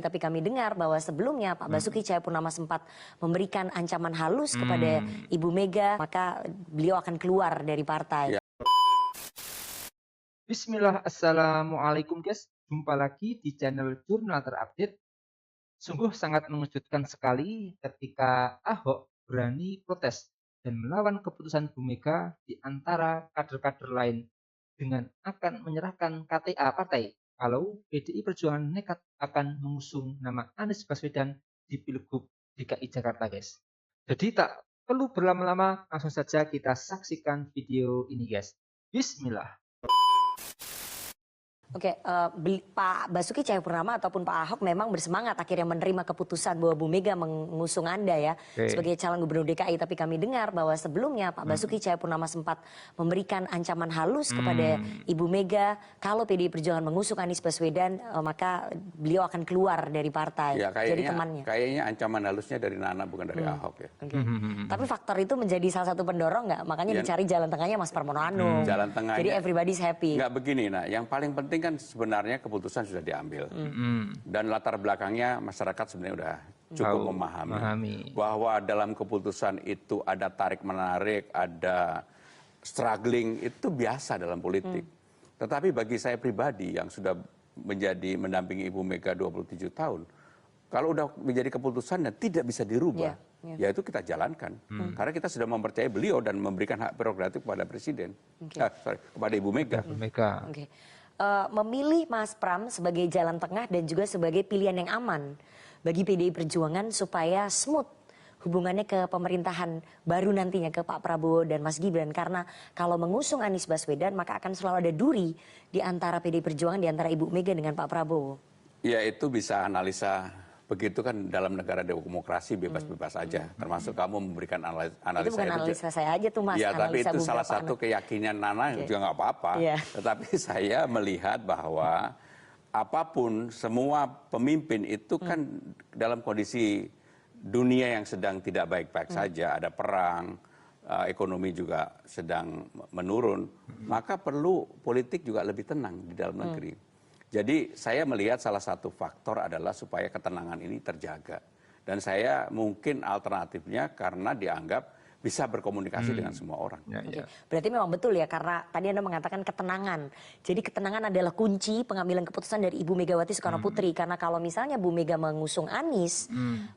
Tapi kami dengar bahwa sebelumnya Pak Basuki Cahayapurnama sempat memberikan ancaman halus kepada Ibu Mega, maka beliau akan keluar dari partai. Ya. Bismillah, Assalamualaikum guys. Jumpa lagi di channel Jurnal Terupdate. Sungguh sangat mengejutkan sekali ketika Ahok berani protes dan melawan keputusan Bu Mega di antara kader-kader lain dengan akan menyerahkan KTA partai kalau PDI Perjuangan nekat akan mengusung nama Anies Baswedan di Pilgub DKI Jakarta, guys. Jadi tak perlu berlama-lama, langsung saja kita saksikan video ini, guys. Bismillah. Oke, Pak Basuki Cahayapurnama ataupun Pak Ahok memang bersemangat akhirnya menerima keputusan bahwa Bu Mega mengusung Anda ya sebagai calon gubernur DKI. Tapi kami dengar bahwa sebelumnya Pak Basuki Cahayapurnama sempat memberikan ancaman halus kepada Ibu Mega kalau PDI Perjuangan mengusung Anies Baswedan, maka beliau akan keluar dari partai. Ya, jadi temannya. Kayaknya ancaman halusnya dari Nana bukan dari Ahok ya. Tapi faktor itu menjadi salah satu pendorong nggak? Makanya dicari jalan tengahnya Mas Pramono Anung. Jalan tengahnya. Jadi everybody's happy. Nggak begini, yang paling penting kan sebenarnya keputusan sudah diambil. Dan latar belakangnya masyarakat sebenarnya udah cukup memahami bahwa dalam keputusan itu ada tarik-menarik, ada struggling, itu biasa dalam politik. Tetapi bagi saya pribadi yang sudah mendampingi Ibu Mega 27 tahun, kalau udah menjadi keputusan dan tidak bisa dirubah, ya itu kita jalankan. Karena kita sudah mempercayai beliau dan memberikan hak prerogatif kepada Presiden, kepada Ibu Mega. Memilih Mas Pram sebagai jalan tengah dan juga sebagai pilihan yang aman bagi PDI Perjuangan supaya smooth hubungannya ke pemerintahan baru nantinya ke Pak Prabowo dan Mas Gibran. Karena kalau mengusung Anies Baswedan maka akan selalu ada duri di antara PDI Perjuangan, di antara Ibu Mega dengan Pak Prabowo. Ya itu bisa analisa. Begitu kan dalam negara demokrasi bebas-bebas aja. Termasuk kamu memberikan analisa. Itu bukan analisa saya aja tuh Mas. Ya tapi itu salah satu keyakinan Nana juga nggak apa-apa. Tetapi saya melihat bahwa apapun semua pemimpin itu kan dalam kondisi dunia yang sedang tidak baik-baik saja. Ada perang, ekonomi juga sedang menurun. Maka perlu politik juga lebih tenang di dalam negeri. Jadi saya melihat salah satu faktor adalah supaya ketenangan ini terjaga. Dan saya mungkin alternatifnya karena dianggap bisa berkomunikasi dengan semua orang. Berarti memang betul ya, karena tadi Anda mengatakan ketenangan. Jadi ketenangan adalah kunci pengambilan keputusan dari Ibu Megawati Soekarno Putri. Karena kalau misalnya Bu Mega mengusung Anies,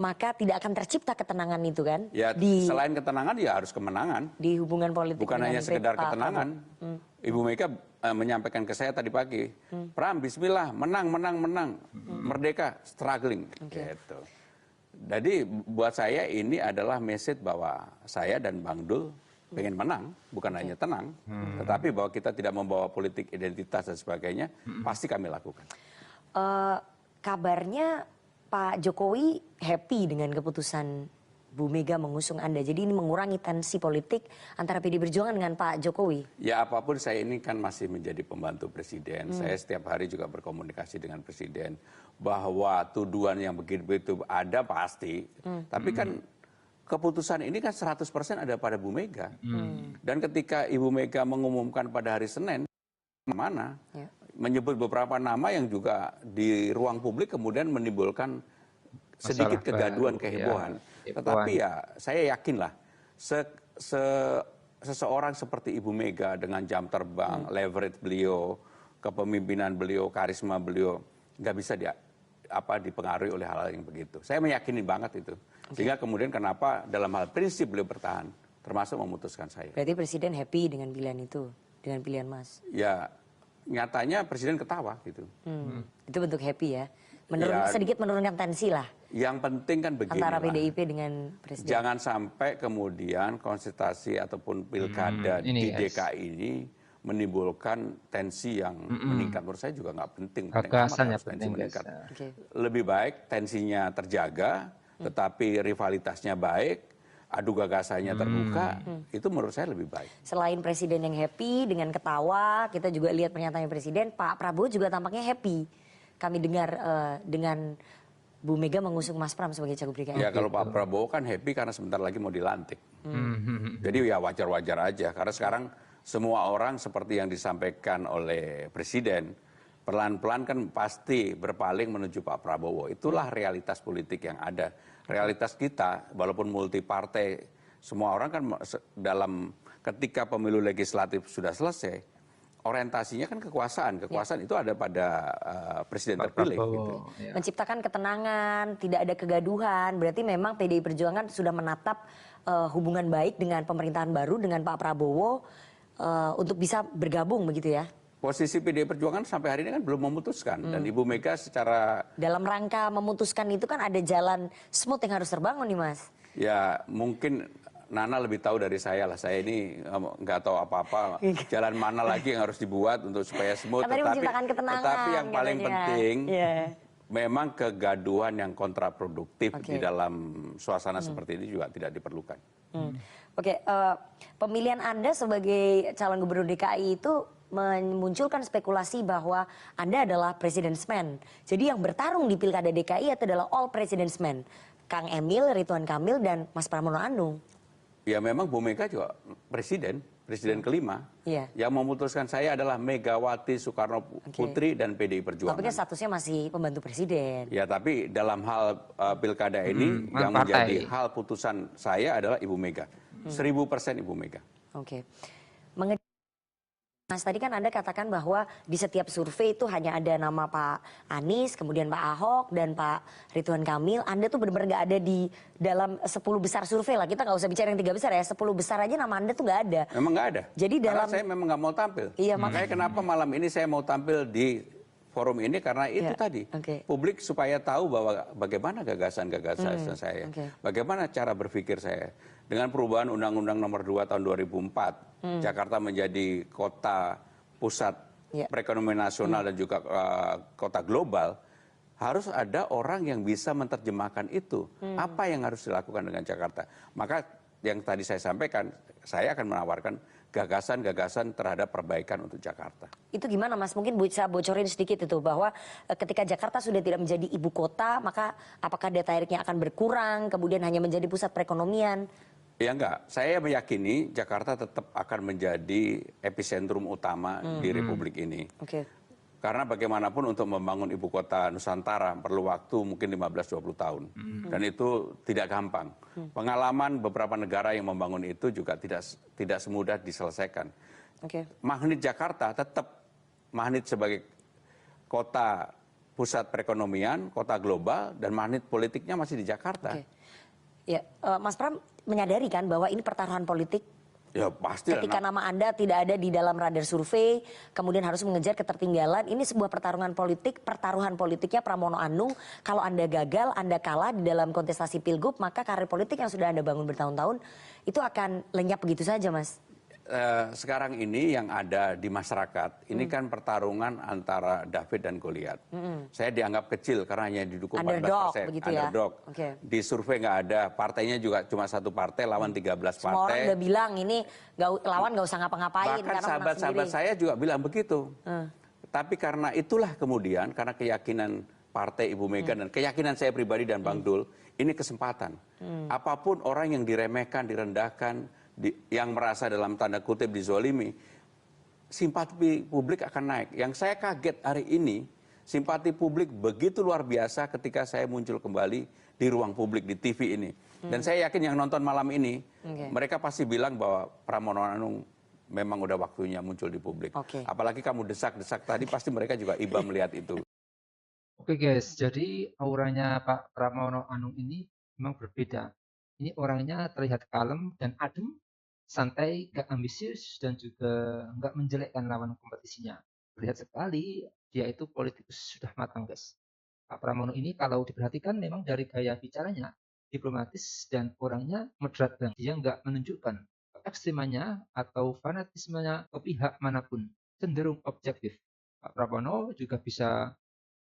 maka tidak akan tercipta ketenangan itu kan. Ya selain ketenangan ya harus kemenangan. Di hubungan politik. Bukan hanya sekedar ketenangan. Ibu Mega menyampaikan ke saya tadi pagi, Pram, bismillah, menang, merdeka, struggling, gitu. Jadi buat saya ini adalah message bahwa saya dan Bang Dul pengen menang, bukan hanya tenang, tetapi bahwa kita tidak membawa politik identitas dan sebagainya, pasti kami lakukan. Kabarnya Pak Jokowi happy dengan keputusan Bu Mega mengusung Anda. Jadi ini mengurangi tensi politik antara PDI Perjuangan dengan Pak Jokowi. Ya apapun saya ini kan masih menjadi pembantu Presiden. Saya setiap hari juga berkomunikasi dengan Presiden. Bahwa tuduhan yang begitu ada pasti. Tapi kan keputusan ini kan 100% ada pada Bu Mega. Dan ketika Ibu Mega mengumumkan pada hari Senin, menyebut beberapa nama yang juga di ruang publik kemudian menimbulkan sedikit kegaduhan, kehebohan. Tetapi ya saya yakinlah seseorang seperti Ibu Mega dengan jam terbang, leverage beliau, kepemimpinan beliau, karisma beliau nggak bisa dipengaruhi oleh hal-hal yang begitu. Saya meyakini banget itu. Sehingga kemudian kenapa dalam hal prinsip beliau bertahan, termasuk memutuskan saya. Berarti Presiden happy dengan pilihan itu, dengan pilihan Mas? Ya nyatanya Presiden ketawa gitu. Itu bentuk happy ya? Sedikit menurunkan tensi lah. Yang penting kan begini antara PDIP dengan Presiden. Jangan sampai kemudian konsultasi ataupun pilkada di DKI ini menimbulkan tensi yang meningkat. Menurut saya juga nggak penting. Meningkat. Lebih baik tensinya terjaga, tetapi rivalitasnya baik, adu gagasannya terbuka, itu menurut saya lebih baik. Selain Presiden yang happy dengan ketawa, kita juga lihat pernyataan Presiden, Pak Prabowo juga tampaknya happy. Kami dengar dengan Bu Mega mengusung Mas Pram sebagai cagup DKI. Ya kalau Pak Prabowo kan happy karena sebentar lagi mau dilantik. Jadi ya wajar-wajar aja. Karena sekarang semua orang seperti yang disampaikan oleh Presiden, Pelan-pelan kan pasti berpaling menuju Pak Prabowo. Itulah realitas politik yang ada. Realitas kita, walaupun multi partai, semua orang kan dalam ketika pemilu legislatif sudah selesai, orientasinya kan kekuasaan. Kekuasaan itu ada pada presiden Pak terpilih. Prabowo, Gitu. ya. Menciptakan ketenangan, tidak ada kegaduhan. Berarti memang PDI Perjuangan sudah menatap hubungan baik dengan pemerintahan baru dengan Pak Prabowo untuk bisa bergabung begitu ya. Posisi PDI Perjuangan sampai hari ini kan belum memutuskan. Dan Ibu Mega secara... Dalam rangka memutuskan itu kan ada jalan smooth yang harus terbangun nih Mas. Ya mungkin Nana lebih tahu dari saya lah. Saya ini nggak tahu apa-apa. Jalan mana lagi yang harus dibuat untuk supaya smooth. Kan tadi menciptakan ketenangan, tetapi yang paling katanya. penting... Yeah. Memang kegaduhan yang kontraproduktif di dalam suasana seperti ini juga tidak diperlukan. Oke, pemilihan Anda sebagai calon gubernur DKI itu memunculkan spekulasi bahwa Anda adalah president's man. Jadi yang bertarung di Pilkada DKI itu adalah all president's man. Kang Emil, Ridwan Kamil, dan Mas Pramono Anung. Ya memang Bu Mega juga presiden kelima. Iya. Yang memutuskan saya adalah Megawati Soekarno Putri dan PDI Perjuangan. Tapi kan statusnya masih pembantu presiden. Ya tapi dalam hal pilkada ini yang menjadi hal putusan saya adalah Ibu Mega. 1000% Ibu Mega. Oke. Mas, tadi kan Anda katakan bahwa di setiap survei itu hanya ada nama Pak Anies, kemudian Pak Ahok, dan Pak Ridwan Kamil. Anda tuh benar-benar nggak ada di dalam 10 besar survei lah. Kita nggak usah bicara yang 3 besar ya. 10 besar aja nama Anda tuh nggak ada. Memang nggak ada. Jadi karena dalam... saya memang nggak mau tampil. Iya, makanya kenapa malam ini saya mau tampil di forum ini karena itu tadi. Publik supaya tahu bahwa bagaimana gagasan-gagasan saya. Bagaimana cara berpikir saya. Dengan perubahan Undang-Undang Nomor 2 Tahun 2004, Jakarta menjadi kota pusat perekonomian nasional dan juga kota global, harus ada orang yang bisa menerjemahkan itu. Apa yang harus dilakukan dengan Jakarta? Maka yang tadi saya sampaikan, saya akan menawarkan gagasan-gagasan terhadap perbaikan untuk Jakarta. Itu gimana Mas? Mungkin bisa bocorin sedikit itu bahwa ketika Jakarta sudah tidak menjadi ibu kota, maka apakah daya tariknya akan berkurang, kemudian hanya menjadi pusat perekonomian? Ya enggak, saya meyakini Jakarta tetap akan menjadi epicentrum utama di Republik ini. Karena bagaimanapun untuk membangun ibu kota Nusantara perlu waktu mungkin 15-20 tahun. Dan itu tidak gampang. Pengalaman beberapa negara yang membangun itu juga tidak semudah diselesaikan. Magnet Jakarta tetap magnet sebagai kota pusat perekonomian, kota global, dan magnet politiknya masih di Jakarta. Ya, Mas Pram menyadari kan bahwa ini pertaruhan politik? Ya pasti. Ketika nama Anda tidak ada di dalam radar survei, kemudian harus mengejar ketertinggalan, ini sebuah pertarungan politik, pertaruhan politiknya Pramono Anung. Kalau Anda gagal, Anda kalah di dalam kontestasi Pilgub, maka karir politik yang sudah Anda bangun bertahun-tahun, itu akan lenyap begitu saja, Mas? Sekarang ini yang ada di masyarakat, ini kan pertarungan antara David dan Goliat. Saya dianggap kecil karena hanya didukung 14%. Underdog. Di survei nggak ada, partainya juga cuma satu partai, lawan 13 partai. Semua orang udah bilang ini lawan nggak usah ngapa-ngapain. Bahkan sahabat-sahabat saya juga bilang begitu. Tapi karena itulah kemudian, karena keyakinan partai Ibu Mega dan keyakinan saya pribadi dan Bang Dul, ini kesempatan. Apapun orang yang diremehkan, direndahkan, yang merasa dalam tanda kutip dizolimi, simpati publik akan naik. Yang saya kaget hari ini, simpati publik begitu luar biasa ketika saya muncul kembali di ruang publik, di TV ini. Dan saya yakin yang nonton malam ini, mereka pasti bilang bahwa Pramono Anung memang udah waktunya muncul di publik. Apalagi kamu desak-desak tadi, pasti mereka juga iba melihat itu. Oke guys, jadi auranya Pak Pramono Anung ini memang berbeda. Ini orangnya terlihat kalem dan adem, santai, gak ambisius, dan juga gak menjelekkan lawan kompetisinya. Terlihat sekali dia itu politikus sudah matang guys. Pak Pramono ini kalau diperhatikan memang dari gaya bicaranya diplomatis dan orangnya moderat banget. Dia nggak menunjukkan ekstremannya atau fanatismenya ke pihak manapun, cenderung objektif. Pak Pramono juga bisa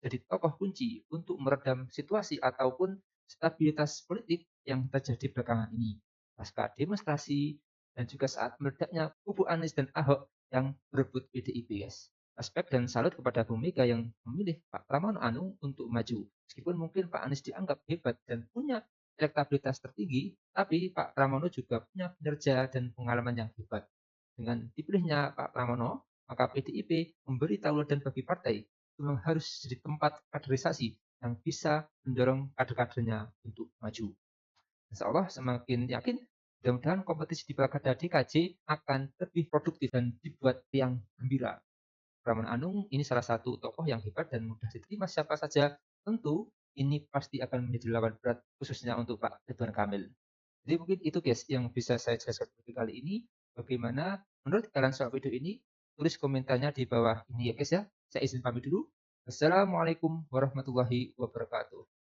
jadi tokoh kunci untuk meredam situasi ataupun stabilitas politik yang terjadi belakangan ini. Pasca demonstrasi dan juga saat meledaknya kubu Anies dan Ahok yang berebut PDIP guys. Respect dan salut kepada Bu Mega yang memilih Pak Pramono Anung untuk maju. Meskipun mungkin Pak Anies dianggap hebat dan punya elektabilitas tertinggi, tapi Pak Pramono juga punya kinerja dan pengalaman yang hebat. Dengan dipilihnya Pak Pramono, maka PDIP memberi tauladan bagi partai memang harus jadi tempat kaderisasi yang bisa mendorong kader-kadernya untuk maju. Insya Allah semakin yakin, mudah-mudahan kompetisi di Pilkada DKJ akan lebih produktif dan dibuat yang gembira. Pramono Anung ini salah satu tokoh yang hebat dan mudah diterima siapa saja. Tentu ini pasti akan menjadi lawan berat khususnya untuk Pak Ridwan Kamil. Jadi mungkin itu guys yang bisa saya jelaskan untuk kali ini. Bagaimana menurut kalian soal video ini? Tulis komentarnya di bawah ini ya guys ya. Saya izin pamit dulu. Wassalamualaikum warahmatullahi wabarakatuh.